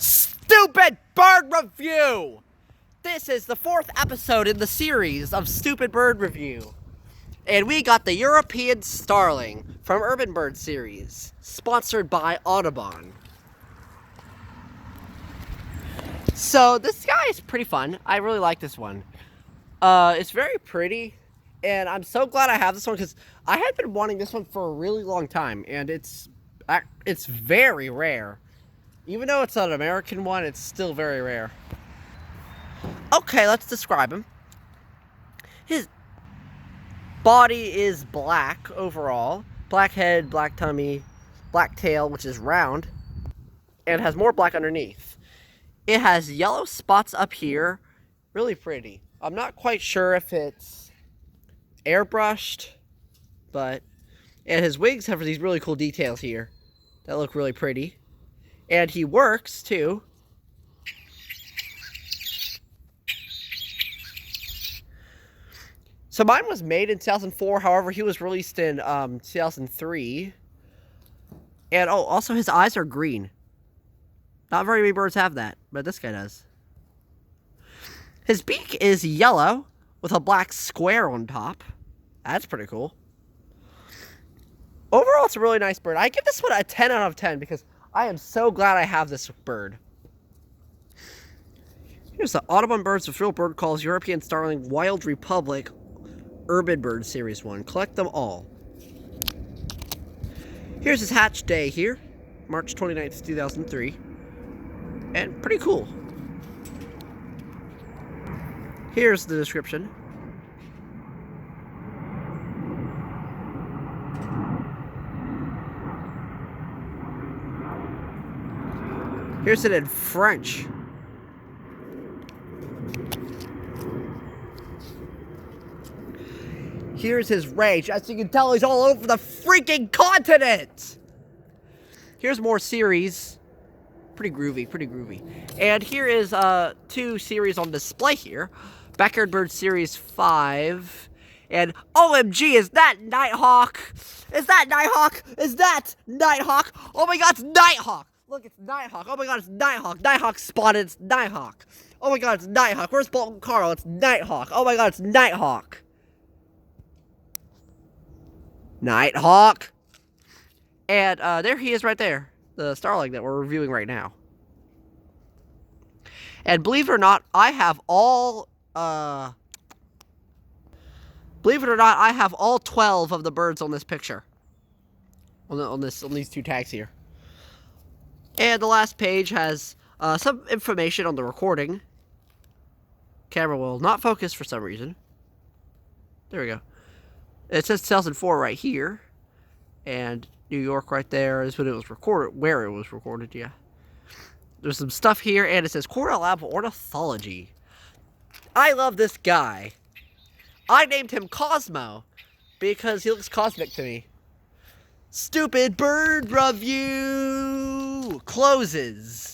Stupid Bird Review! This is the 4th episode in the series of Stupid Bird Review. And we got the European Starling from Urban Bird series, sponsored by Audubon. So this guy is pretty fun. I really like this one. It's very pretty, and I'm so glad I have this one because I had been wanting this one for a really long time, and it's very rare. Even though it's an American one, it's still very rare. Okay, let's describe him. His body is black overall. Black head, black tummy, black tail, which is round, and has more black underneath. It has yellow spots up here. Really pretty. I'm not quite sure if it's airbrushed, and his wings have these really cool details here that look really pretty. And he works, too. So mine was made in 2004, however, he was released in 2003. And, also his eyes are green. Not very many birds have that, but this guy does. His beak is yellow with a black square on top. That's pretty cool. Overall, it's a really nice bird. I give this one a 10 out of 10 because I am so glad I have this bird. Here's the Audubon Birds with Real Bird Calls European Starling Wild Republic Urban Bird Series 1. Collect them all. Here's his hatch day here, March 29th, 2003. And pretty cool. Here's the description. Here's it in French. Here's his range. As you can tell, he's all over the freaking continent. Here's more series. Pretty groovy, pretty groovy. And here is 2 series on display here. Backyard Bird Series 5. And OMG, is that Nighthawk? Is that Nighthawk? Is that Nighthawk? Oh my god, it's Nighthawk! Look, it's Nighthawk. Oh my god, it's Nighthawk. Nighthawk spotted. It's Nighthawk. Oh my god, it's Nighthawk. Where's Bolton Carl? It's Nighthawk. Oh my god, it's Nighthawk. Nighthawk. And there he is right there. The starling that we're reviewing right now. And believe it or not, I have all 12 of the birds on this picture. On these 2 tags here. And the last page has some information on the recording. Camera will not focus for some reason. There we go. It says 2004 right here. And New York right there is when it was recorded, where it was recorded, yeah. There's some stuff here, and it says Cornell Lab of Ornithology. I love this guy. I named him Cosmo because he looks cosmic to me. Stupid Bird Review closes.